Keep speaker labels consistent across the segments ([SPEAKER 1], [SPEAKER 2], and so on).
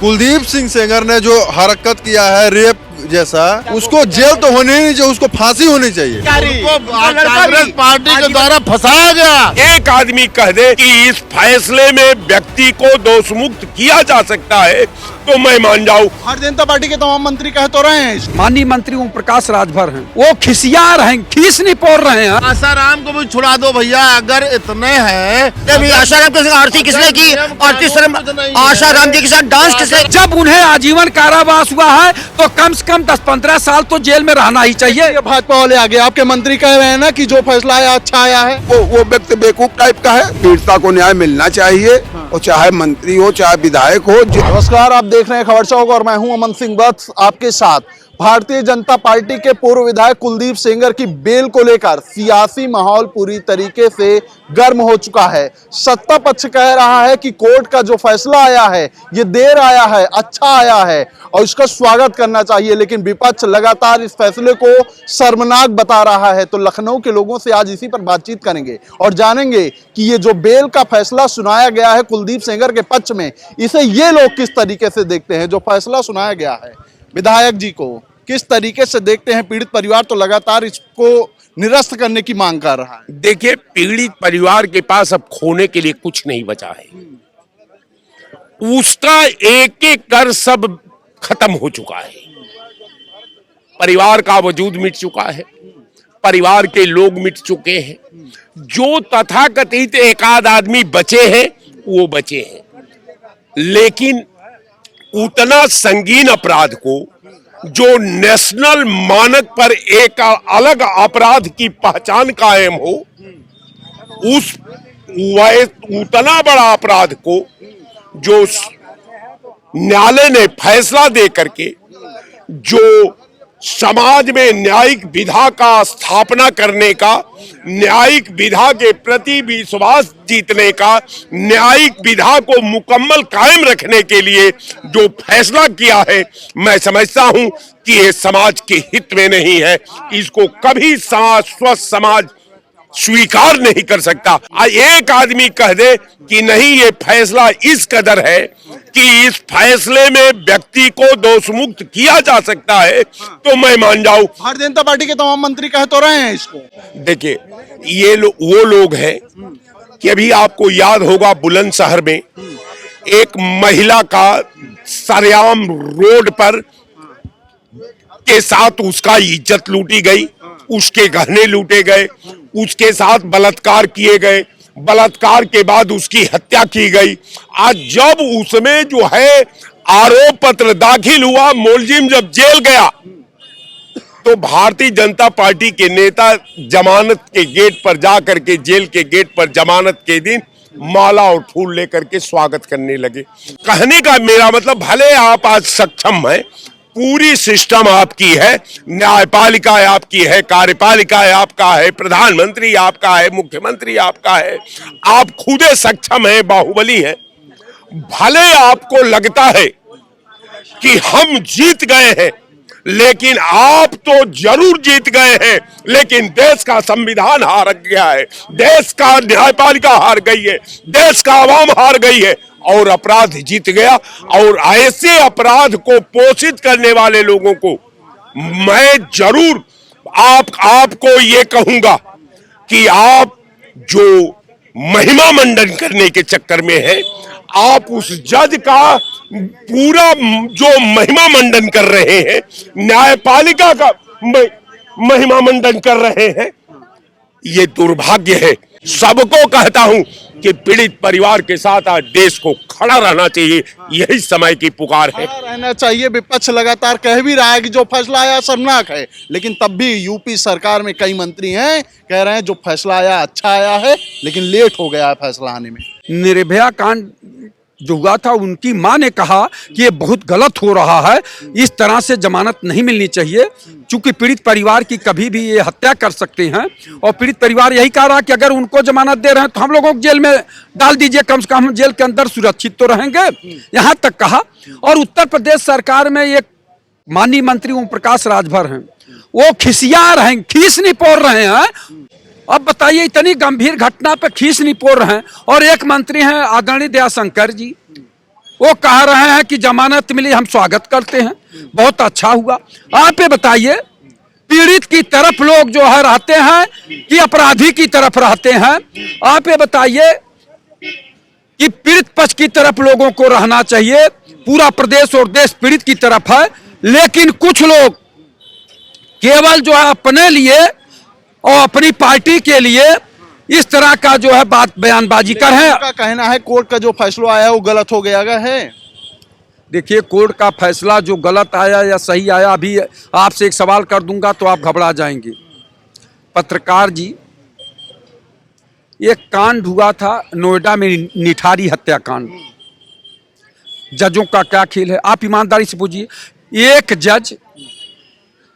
[SPEAKER 1] कुलदीप सिंह सेंगर ने जो हरकत किया है रेप जैसा, उसको जेल तो होनी नहीं चाहिए, उसको फांसी होनी चाहिए।
[SPEAKER 2] कांग्रेस पार्टी के द्वारा फंसाया गया।
[SPEAKER 3] एक आदमी कह दे कि इस फैसले में व्यक्ति को दोषमुक्त किया जा सकता है तो मैं मान जाऊं।
[SPEAKER 2] भारतीय जनता पार्टी के तमाम मंत्री कह तो रहे हैं।
[SPEAKER 4] माननीय मंत्री ओम प्रकाश राजभर हैं, वो खिसिया रहे हैं, खीस नहीं पोड़ रहे हैं।
[SPEAKER 2] आसाराम को भी छुड़ा दो भैया, अगर इतने हैं।
[SPEAKER 5] आसाराम के साथ आरती किसने की और तीसरे आसाराम जी के साथ डांस किसने?
[SPEAKER 4] जब उन्हें आजीवन कारावास हुआ है तो कम से कम 10-15 साल तो जेल में रहना ही चाहिए।
[SPEAKER 2] भाजपा वाले आगे आपके मंत्री कह रहे हैं ना कि जो फैसला आया अच्छा आया है।
[SPEAKER 6] वो व्यक्ति बेवकूफ टाइप का है। पीड़िता को न्याय मिलना चाहिए, और चाहे मंत्री हो चाहे विधायक हो।
[SPEAKER 2] नमस्कार, आप देख रहे हैं खबर चौक और मैं हूं अमन सिंह वत्स आपके साथ। भारतीय जनता पार्टी के पूर्व विधायक कुलदीप सेंगर की बेल को लेकर सियासी माहौल पूरी तरीके से गर्म हो चुका है। सत्ता पक्ष कह रहा है कि कोर्ट का जो फैसला आया है ये देर आया है, अच्छा आया है और इसका स्वागत करना चाहिए, लेकिन विपक्ष लगातार इस फैसले को शर्मनाक बता रहा है। तो लखनऊ के लोगों से आज इसी पर बातचीत करेंगे और जानेंगे कि ये जो बेल का फैसला सुनाया गया है कुलदीप सेंगर के पक्ष में, इसे ये लोग किस तरीके से देखते हैं। जो फैसला सुनाया गया है विधायक जी को किस तरीके से देखते हैं। पीड़ित परिवार तो लगातार इसको निरस्त करने की मांग कर रहा है।
[SPEAKER 3] देखिए, पीड़ित परिवार के पास अब खोने के लिए कुछ नहीं बचा है। उसका एक एक कर सब खत्म हो चुका है। परिवार का वजूद मिट चुका है, परिवार के लोग मिट चुके हैं। जो तथाकथित एकाध आदमी बचे हैं वो बचे हैं, लेकिन उतना संगीन अपराध को जो नेशनल मानक पर एक अलग अपराध की पहचान कायम हो, उतना बड़ा अपराध को जो न्यायालय ने फैसला दे करके जो समाज में न्यायिक विधा का स्थापना करने का, न्यायिक विधा के प्रति विश्वास जीतने का, न्यायिक विधा को मुकम्मल कायम रखने के लिए जो फैसला किया है, मैं समझता हूं कि ये समाज के हित में नहीं है। इसको कभी स्वस्थ समाज स्वीकार नहीं कर सकता। एक आदमी कह दे कि नहीं, ये फैसला इस कदर है कि इस फैसले में व्यक्ति को दोषमुक्त किया जा सकता है तो मैं मान जाऊं।
[SPEAKER 2] भारतीय जनता पार्टी के तमाम मंत्री कह तो रहे हैं इसको।
[SPEAKER 3] देखिए, ये वो लोग हैं कि अभी आपको याद होगा बुलंदशहर में एक महिला का सरेआम रोड पर के साथ उसका इज्जत लूटी गई, उसके गहने लूटे गए, उसके साथ बलात्कार किए गए, बलात्कार के बाद उसकी हत्या की गई। आज जब उसमें जो है आरोप पत्र दाखिल हुआ, मुलजिम जब जेल गया तो भारतीय जनता पार्टी के नेता जमानत के गेट पर जाकर के, जेल के गेट पर जमानत के दिन माला और फूल लेकर के स्वागत करने लगे। कहने का मेरा मतलब, भले आप आज सक्षम हैं, पूरी सिस्टम आपकी है, न्यायपालिका आपकी है, कार्यपालिका आपका है, प्रधानमंत्री आपका है, मुख्यमंत्री आपका है, आप खुद सक्षम हैं, बाहुबली हैं। भले आपको लगता है कि हम जीत गए हैं, लेकिन आप तो जरूर जीत गए हैं, लेकिन देश का संविधान हार गया है, देश का न्यायपालिका हार गई है, देश का आवाम हार गई है और अपराध जीत गया। और ऐसे अपराध को पोषित करने वाले लोगों को मैं जरूर आपको ये कहूंगा कि आप जो महिमा मंडन करने के चक्कर में हैं, आप उस जज का पूरा जो महिमा मंडन कर रहे हैं, न्यायपालिका का महिमा मंडन कर रहे हैं, ये दुर्भाग्य है। सबको कहता हूं कि पीड़ित परिवार के साथ आज देश को खड़ा रहना चाहिए, यही समय की पुकार है।
[SPEAKER 2] रहना चाहिए। विपक्ष लगातार कह भी रहा है कि जो फैसला आया शर्मनाक है, लेकिन तब भी यूपी सरकार में कई मंत्री हैं कह रहे हैं जो फैसला आया अच्छा आया है, लेकिन लेट हो गया है फैसला आने में।
[SPEAKER 4] निर्भया कांड जो हुआ था, उनकी मां ने कहा कि ये बहुत गलत हो रहा है, इस तरह से जमानत नहीं मिलनी चाहिए, क्योंकि पीड़ित परिवार की कभी भी ये हत्या कर सकते हैं। और पीड़ित परिवार यही कह रहा कि अगर उनको जमानत दे रहे हैं तो हम लोगों को जेल में डाल दीजिए, कम से कम हम जेल के अंदर सुरक्षित तो रहेंगे, यहाँ तक कहा। और उत्तर प्रदेश सरकार में एक माननीय मंत्री ओम प्रकाश राजभर हैं, वो खिसिया रहे हैं, खीस नहीं पोड़ रहे हैं। अब बताइए, इतनी गंभीर घटना पे खीस नहीं पोड़ रहे हैं। और एक मंत्री हैं आदरणीय दयाशंकर जी, वो कह रहे हैं कि जमानत मिली, हम स्वागत करते हैं, बहुत अच्छा हुआ। आप ये बताइए पीड़ित की तरफ लोग जो है रहते हैं कि अपराधी की तरफ रहते हैं? आप ये बताइए कि पीड़ित पक्ष की तरफ लोगों को रहना चाहिए। पूरा प्रदेश और देश पीड़ित की तरफ है, लेकिन कुछ लोग केवल जो है अपने लिए और अपनी पार्टी के लिए इस तरह का जो है बात बयानबाजी कर रहे हैं।
[SPEAKER 2] उनका कहना है कोर्ट का जो फैसला आया वो गलत हो गया है।
[SPEAKER 4] देखिए कोर्ट का फैसला जो गलत आया या सही आया, अभी आपसे एक सवाल कर दूंगा तो आप घबरा जाएंगे। पत्रकार जी, एक कांड हुआ था नोएडा में, निठारी हत्याकांड। जजों का क्या खेल है, आप ईमानदारी से पूछिए। एक जज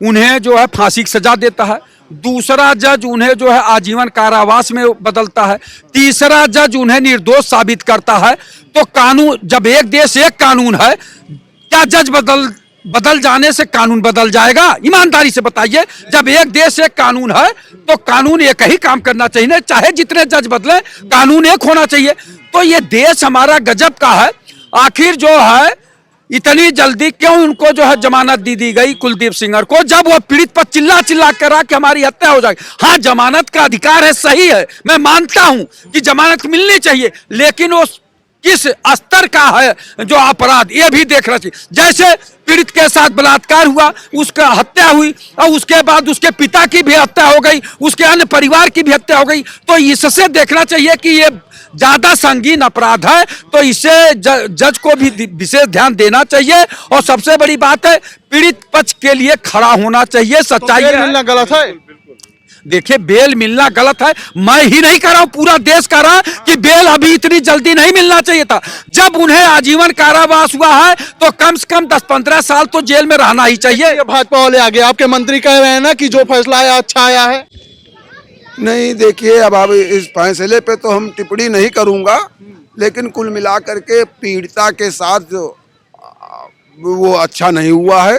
[SPEAKER 4] उन्हें जो है फांसी की सजा देता है, दूसरा जज उन्हें जो है आजीवन कारावास में बदलता है, तीसरा जज उन्हें निर्दोष साबित करता है। तो कानून, जब एक देश एक कानून है, क्या जज बदल जाने से कानून बदल जाएगा? ईमानदारी से बताइए। जब एक देश एक कानून है तो कानून एक ही काम करना चाहिए, चाहे जितने जज बदले कानून एक होना चाहिए। तो ये देश हमारा गजब का है। आखिर जो है इतनी जल्दी क्यों उनको जो है जमानत दी गई कुलदीप सिंगर को, जब वो पीड़ित पर चिल्ला चिल्ला कर रहा कि हमारी हत्या हो जाएगी? हाँ, जमानत का अधिकार है, सही है, मैं मानता हूं कि जमानत मिलनी चाहिए, लेकिन वो किस स्तर का है जो अपराध, ये भी देखना चाहिए। जैसे पीड़ित के साथ बलात्कार हुआ, उसका हत्या हुई और उसके बाद उसके पिता की भी हत्या हो गई, उसके अन्य परिवार की भी हत्या हो गई, तो इससे देखना चाहिए कि ये ज्यादा संगीन अपराध है, तो इसे जज को भी विशेष ध्यान देना चाहिए। और सबसे बड़ी बात है, पीड़ित पक्ष के लिए खड़ा होना चाहिए। सच्चाई
[SPEAKER 2] तो मिलना गलत है।
[SPEAKER 4] देखिए बेल मिलना गलत है, मैं ही नहीं कह रहा हूं, पूरा देश कह रहा कि बेल अभी इतनी जल्दी नहीं मिलना चाहिए था। जब उन्हें आजीवन कारावास हुआ है तो कम से कम 10-15 साल तो जेल में रहना ही चाहिए।
[SPEAKER 2] भाजपा वाले आगे, आपके मंत्री कह रहे हैं ना कि जो फैसला आया अच्छा आया है।
[SPEAKER 6] नहीं, देखिए अब इस फैसले पे तो हम टिप्पणी नहीं करूंगा, लेकिन कुल मिलाकर के पीड़िता के साथ जो वो अच्छा नहीं हुआ है।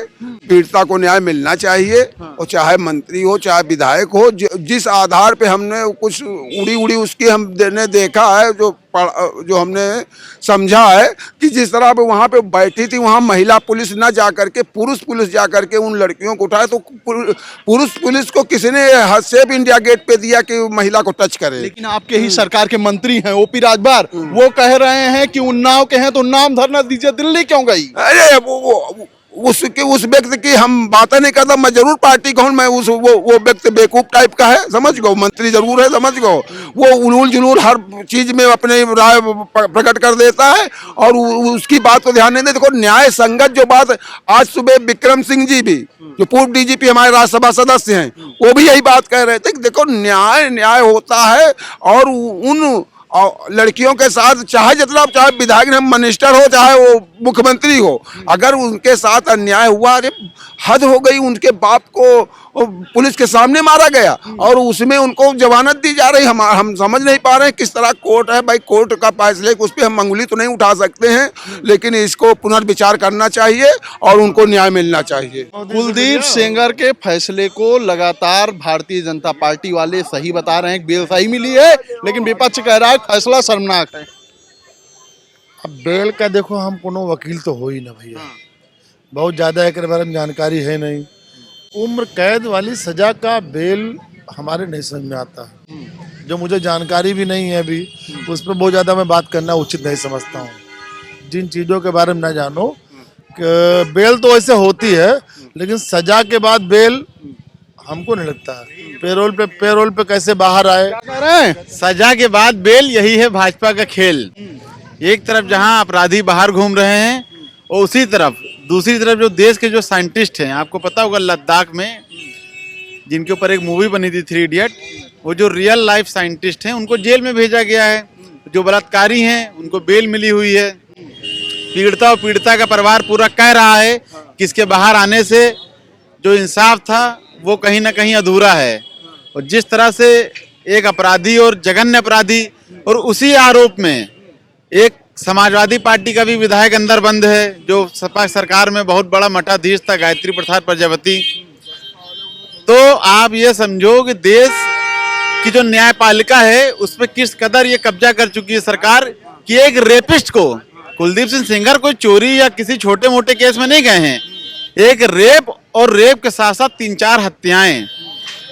[SPEAKER 6] पीड़िता को न्याय मिलना चाहिए, और चाहे मंत्री हो चाहे विधायक हो, जिस आधार पे हमने कुछ उड़ी उसकी हमने देखा है, जो हमने समझा है कि जिस तरह पे वहाँ पे बैठी थी, वहाँ महिला पुलिस न जा करके पुरुष पुलिस जा करके उन लड़कियों को उठाए, तो पुरुष पुलिस को किसी ने सेफ इंडिया गेट पे दिया कि महिला को टच करे।
[SPEAKER 2] लेकिन आपके ही सरकार के मंत्री हैं ओपी राजभर, वो कह रहे हैं कि उन्नाव के हैं तो उन्नाव धरना दीजिए, दिल्ली क्यों गई?
[SPEAKER 6] अरे उस व्यक्ति की हम बातें नहीं करता, मैं जरूर पार्टी का हूँ, मैं वो व्यक्ति बेवकूफ टाइप का है, समझ गो, मंत्री जरूर है, समझ गो, वो उलूल जुलूल हर चीज में अपने राय प्रकट कर देता है और उसकी बात को ध्यान नहीं देता। देखो न्याय संगत जो बात, आज सुबह विक्रम सिंह जी भी, जो पूर्व डीजीपी हमारे राज्यसभा सदस्य हैं, वो भी यही बात कह रहे थे कि देखो न्याय होता है, और उन लड़कियों के साथ चाहे जितना, चाहे विधायक मिनिस्टर हो चाहे वो मुख्यमंत्री हो, अगर उनके साथ अन्याय हुआ, अरे हद हो गई। उनके बाप को पुलिस के सामने मारा गया और उसमें उनको जमानत दी जा रही। हम समझ नहीं पा रहे हैं किस तरह कोर्ट है भाई, कोर्ट का फैसले उस पर हम अंगुली तो नहीं उठा सकते हैं, लेकिन इसको पुनर्विचार करना चाहिए और उनको न्याय मिलना चाहिए।
[SPEAKER 2] कुलदीप सेंगर के फैसले को लगातार भारतीय जनता पार्टी वाले सही बता रहे हैं, बेल सही मिली है, लेकिन विपक्ष कह रहा है फैसला शर्मनाक है।
[SPEAKER 7] अब बेल का देखो, हम कोनो वकील तो हो ही ना भैया, बहुत ज्यादा एक बारे में जानकारी है नहीं। उम्र कैद वाली सजा का बेल हमारे नहीं समझ में आता है, जो मुझे जानकारी भी नहीं है अभी, उस पर बहुत ज्यादा मैं बात करना उचित नहीं समझता हूँ। जिन चीजों के बारे में ना जानो, बेल तो ऐसे होती है, लेकिन सजा के बाद बेल हमको नहीं लगता है। पेरोल पे कैसे बाहर आए?
[SPEAKER 2] कह रहे हैं
[SPEAKER 8] सजा के बाद बेल, यही है भाजपा का खेल। एक तरफ जहां अपराधी बाहर घूम रहे हैं, और उसी तरफ दूसरी तरफ जो देश के जो साइंटिस्ट हैं, आपको पता होगा लद्दाख में जिनके ऊपर एक मूवी बनी थी 3 इडियट, वो जो रियल लाइफ साइंटिस्ट हैं उनको जेल में भेजा गया है। जो बलात्कारी हैं उनको बेल मिली हुई है। पीड़िता और पीड़िता का परिवार पूरा कह रहा है कि इसके बाहर आने से जो इंसाफ था वो कहीं ना कहीं अधूरा है। और जिस तरह से एक अपराधी और जघन्य अपराधी, और उसी आरोप में एक समाजवादी पार्टी का भी विधायक अंदर बंद है, जो सपा सरकार में बहुत बड़ा मठाधीश था, गायत्री प्रसाद प्रजापति। तो आप ये समझो कि देश की जो न्यायपालिका है उस पर किस कदर ये कब्जा कर चुकी है सरकार, कि एक रेपिस्ट को कुलदीप सिंह सेंगर कोई चोरी या किसी छोटे मोटे केस में नहीं गए हैं। एक रेप और रेप के साथ साथ 3-4 हत्याएं,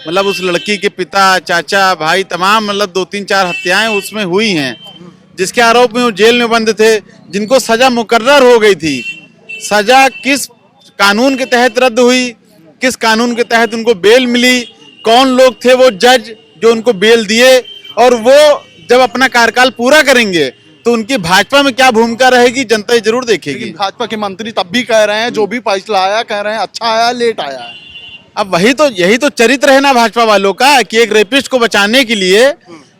[SPEAKER 8] मतलब उस लड़की के पिता, चाचा, भाई, तमाम मतलब 2-3-4 हत्याएं उसमें हुई हैं, जिसके आरोप में वो जेल में बंद थे, जिनको सजा मुकर्रर हो गई थी। सजा किस कानून के तहत रद्द हुई, किस कानून के तहत उनको बेल मिली, कौन लोग थे वो जज जो उनको बेल दिए, और वो जब अपना कार्यकाल पूरा करेंगे तो उनकी भाजपा में क्या भूमिका रहेगी जनता ये जरूर देखेगी।
[SPEAKER 2] लेकिन भाजपा के मंत्री तब भी कह रहे हैं जो भी फैसला आया, कह रहे हैं अच्छा आया, लेट आया है।
[SPEAKER 8] अब यही तो चरित्र है ना भाजपा वालों का, कि एक रेपिस्ट को बचाने के लिए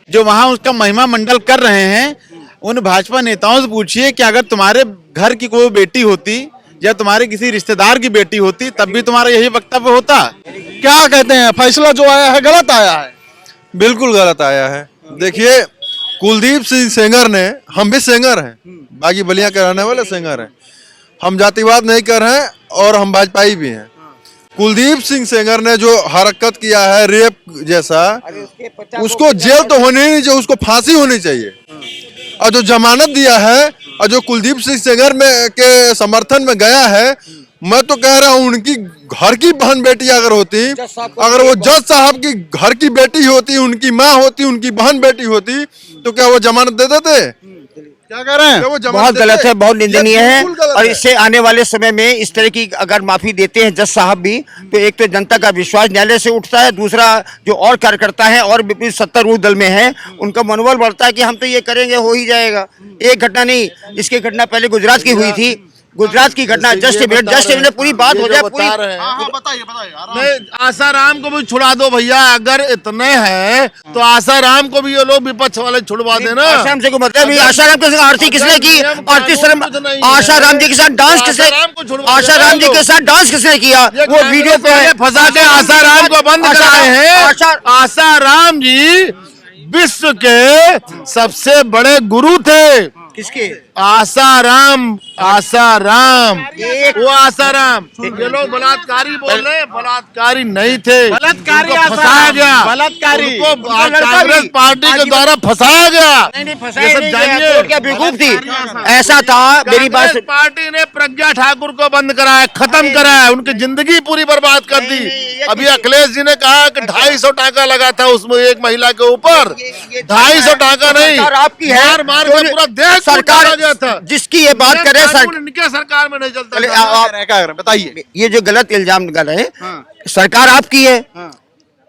[SPEAKER 8] जो वहां उसका महिमा मंडल कर रहे हैं, उन भाजपा नेताओं से पूछिए कि अगर तुम्हारे घर की कोई बेटी होती या तुम्हारे किसी रिश्तेदार की बेटी होती तब भी तुम्हारा यही वक्तव्य होता।
[SPEAKER 2] क्या कहते हैं, फैसला जो आया है गलत आया है?
[SPEAKER 1] बिल्कुल गलत आया है। देखिए, कुलदीप सिंह सेंगर ने, हम भी सेंगर हैं, बागी बलिया के रहने वाले सेंगर हैं, हम जातिवाद नहीं कर रहे हैं और हम भाजपाई भी हैं। कुलदीप सिंह सेंगर ने जो हरकत किया है रेप जैसा, उसको जेल तो होनी नहीं चाहिए, उसको फांसी होनी चाहिए। और जो जमानत दिया है और जो कुलदीप सिंह सेंगर में के समर्थन में गया है, मैं तो कह रहा हूँ उनकी घर की बहन बेटी अगर होती, अगर वो जज साहब की घर की बेटी होती, उनकी माँ होती, उनकी बहन बेटी होती, तो क्या वो जमानत दे देते?
[SPEAKER 2] क्या कह रहे हैं?
[SPEAKER 5] बहुत गलत है, बहुत निंदनीय है। और इससे आने वाले समय में इस तरह की अगर माफी देते हैं जज साहब भी, तो एक तो जनता का विश्वास न्यायालय से उठता है, दूसरा जो और कार्यकर्ता है और विपरीत सत्तारूढ़ दल में है उनका मनोबल बढ़ता है कि हम तो ये करेंगे, हो ही जाएगा। एक घटना नहीं, इसकी घटना पहले गुजरात की हुई थी, गुजरात की घटना। जस्ट मिनट पूरी बात हो जाए, पूरी
[SPEAKER 7] नहीं, आसाराम को भी छुड़ा दो भैया, अगर इतने हैं तो आसाराम को भी ये लोग विपक्ष वाले छुड़वा देना।
[SPEAKER 5] आसाराम से को मतलब नहीं, आसाराम के साथ आरती किसने की? आरती शर्मा, आसाराम जी के साथ डांस किसने? आसाराम जी के साथ डांस किसने किया? वो वीडियो पे है।
[SPEAKER 7] फंसा के आसाराम को बंद कराए हैं। आसाराम जी विश्व के सबसे बड़े गुरु थे।
[SPEAKER 5] किसके?
[SPEAKER 7] आसाराम, आसाराम, वो आसाराम। ये लोग बलात्कारी बोल रहे हैं, बलात्कारी नहीं थे,
[SPEAKER 8] बलात्कारी
[SPEAKER 7] उनको फंसाया गया,
[SPEAKER 8] बलात्कारी
[SPEAKER 7] कांग्रेस पार्टी के द्वारा फंसाया गया।
[SPEAKER 5] ये सब जानिए, क्या बेवकूफ थी। ऐसा था, मेरी बात
[SPEAKER 7] कांग्रेस पार्टी ने प्रज्ञा ठाकुर को बंद कराया, खत्म कराया, उनकी जिंदगी पूरी बर्बाद कर दी। अभी अखिलेश जी ने कहा कि 250 टाका लगा था उसमें एक महिला के ऊपर, 250 टाका नहीं,
[SPEAKER 5] आपकी है,
[SPEAKER 7] मार मार के पूरा देश
[SPEAKER 5] सरकार
[SPEAKER 7] गया था।
[SPEAKER 5] जिसकी ये बात करे
[SPEAKER 7] इनके सरकार में नहीं चलता।
[SPEAKER 2] क्या बताइए,
[SPEAKER 5] ये जो गलत इल्जाम लगा रहे हैं, सरकार आपकी है,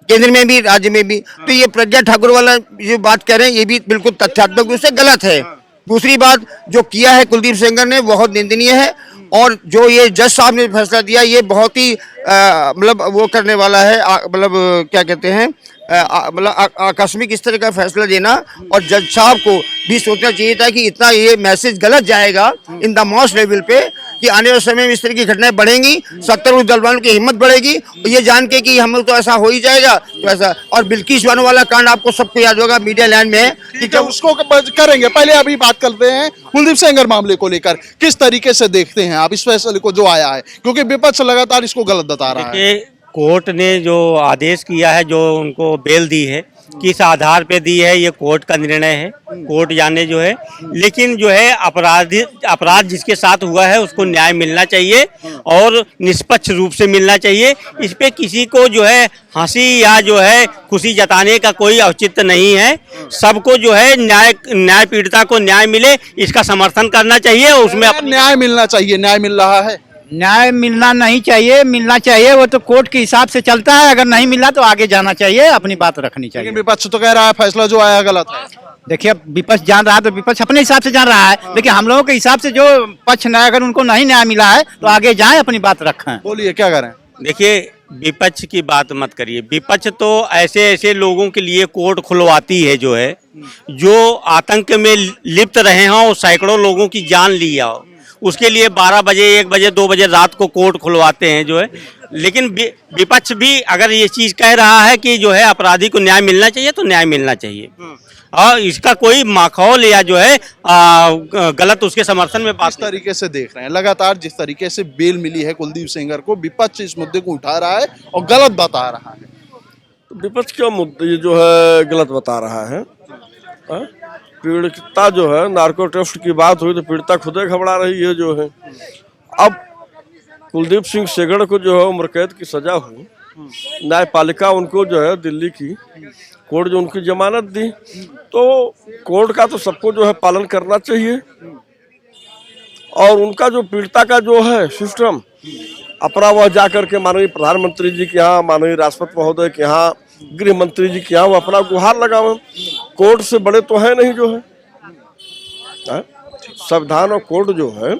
[SPEAKER 5] केंद्र में भी राज्य में भी, तो ये प्रज्ञा ठाकुर वाला जो बात कह रहे हैं ये भी बिल्कुल तथ्यात्मक रूप से गलत है। दूसरी बात जो किया है कुलदीप सेंगर ने बहुत निंदनीय है, और जो ये जज साहब ने फैसला दिया ये बहुत ही मतलब वो करने वाला है, मतलब क्या कहते हैं, मतलब आकस्मिक इस तरह का फैसला देना। और जज साहब को भी सोचना चाहिए था कि इतना ये मैसेज गलत जाएगा इन द मॉस्ट लेवल पे कि आने वाले समय में इस तरह की घटनाएं बढ़ेंगी, सत्तारूढ़ दल वालों की हिम्मत बढ़ेगी, और ये जान के कि हम तो ऐसा हो ही जाएगा तो ऐसा। और बिल्किस बानो वाला कांड आपको सबको याद होगा, मीडिया लैंड में है कि
[SPEAKER 2] जब उसको करेंगे। पहले अभी बात करते हैं कुलदीप सेंगर मामले को लेकर, किस तरीके से देखते हैं आप इस फैसले को जो आया है, क्योंकि विपक्ष लगातार इसको गलत बता रहा है।
[SPEAKER 9] कोर्ट ने जो आदेश किया है, जो उनको बेल दी है, किस आधार पे दी है ये कोर्ट का निर्णय है, कोर्ट जाने जो है। लेकिन जो है अपराध जिसके साथ हुआ है उसको न्याय मिलना चाहिए और निष्पक्ष रूप से मिलना चाहिए। इस पे किसी को जो है हंसी या जो है खुशी जताने का कोई औचित्य नहीं है। सबको जो है न्याय पीड़िता को न्याय मिले इसका समर्थन करना चाहिए। उसमें
[SPEAKER 2] न्याय मिलना चाहिए, न्याय मिल रहा है?
[SPEAKER 10] न्याय मिलना नहीं चाहिए, मिलना चाहिए, वो तो कोर्ट के हिसाब से चलता है। अगर नहीं मिला तो आगे जाना चाहिए, अपनी बात रखनी चाहिए।
[SPEAKER 2] लेकिन विपक्ष तो कह रहा है फैसला जो आया गलत है।
[SPEAKER 10] देखिए, विपक्ष जान रहा है तो विपक्ष अपने हिसाब से जान रहा है, लेकिन हम लोगों के हिसाब से जो पक्ष न्याय, अगर उनको नहीं न्याय मिला है तो आगे जाएं, अपनी बात रखें।
[SPEAKER 2] बोलिए क्या करें?
[SPEAKER 9] देखिए, विपक्ष की बात मत करिए। विपक्ष तो ऐसे लोगों के लिए कोर्ट खुलवाती है जो है, जो आतंक में लिप्त रहे हों, सैकड़ों लोगों की जान लिया हो, उसके लिए 12 बजे 1 बजे 2 बजे रात को कोर्ट खुलवाते हैं जो है। लेकिन विपक्ष भी अगर ये चीज़ कह रहा है कि जो है अपराधी को न्याय मिलना चाहिए तो न्याय मिलना चाहिए, और इसका कोई माखौल या जो है गलत उसके समर्थन में बात।
[SPEAKER 2] इस तरीके से देख रहे हैं लगातार जिस तरीके से बेल मिली है कुलदीप सेंगर को, विपक्ष इस मुद्दे को उठा रहा है और गलत बता रहा है।
[SPEAKER 11] विपक्ष का मुद्दा ये जो है गलत बता रहा है। पीड़िता जो है नार्को टेस्ट की बात हुई तो पीड़िता खुद ही घबरा रही है जो है। अब कुलदीप सिंह सेंगर को जो है उम्र कैद की सजा हुई, न्यायपालिका उनको जो है दिल्ली की कोर्ट जो उनकी जमानत दी, तो कोर्ट का तो सबको जो है पालन करना चाहिए। और उनका जो पीड़िता का जो है सिस्टम अपना वह जा करके माननीय प्रधानमंत्री जी के यहाँ, माननीय राष्ट्रपति महोदय के यहाँ, गृह मंत्री जी के यहाँ वो अपना गुहार लगावे। कोर्ट से बड़े तो है नहीं जो है, संविधान और कोर्ट जो है,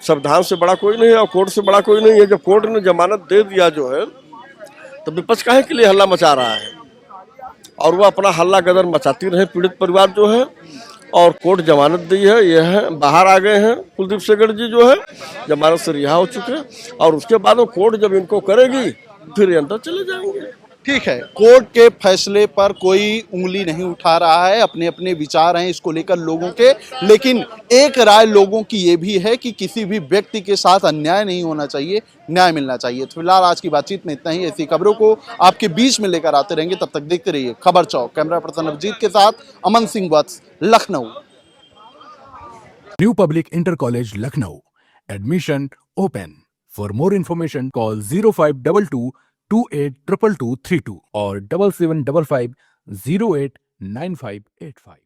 [SPEAKER 11] संविधान से बड़ा कोई नहीं है और कोर्ट से बड़ा कोई नहीं है। जब कोर्ट ने जमानत दे दिया जो है तो विपक्ष काहे के लिए हल्ला मचा रहा है, और वो अपना हल्ला गदर मचाती रहे पीड़ित परिवार जो है। और कोर्ट जमानत दी है, ये है बाहर आ गए हैं कुलदीप सेंगर जी जो है, जमानत से रिहा हो चुके हैं, और उसके बाद वो कोर्ट जब इनको करेगी फिर अंदर चले जाएंगे।
[SPEAKER 2] ठीक है, कोर्ट के फैसले पर कोई उंगली नहीं उठा रहा है, अपने अपने विचार हैं इसको लेकर लोगों के, लेकिन एक राय लोगों की ये भी है कि किसी भी व्यक्ति के साथ अन्याय नहीं होना चाहिए, न्याय मिलना चाहिए। तो फिलहाल आज की बातचीत में इतना ही। ऐसी खबरों को आपके बीच में लेकर आते रहेंगे, तब तक देखते रहिए खबर चौक। कैमरा पर्सन अभिजीत के साथ Aman Singh Vats, Lucknow.
[SPEAKER 12] New public inter college Lucknow, admission open. For more information call 0522 282232 और 7755 089585।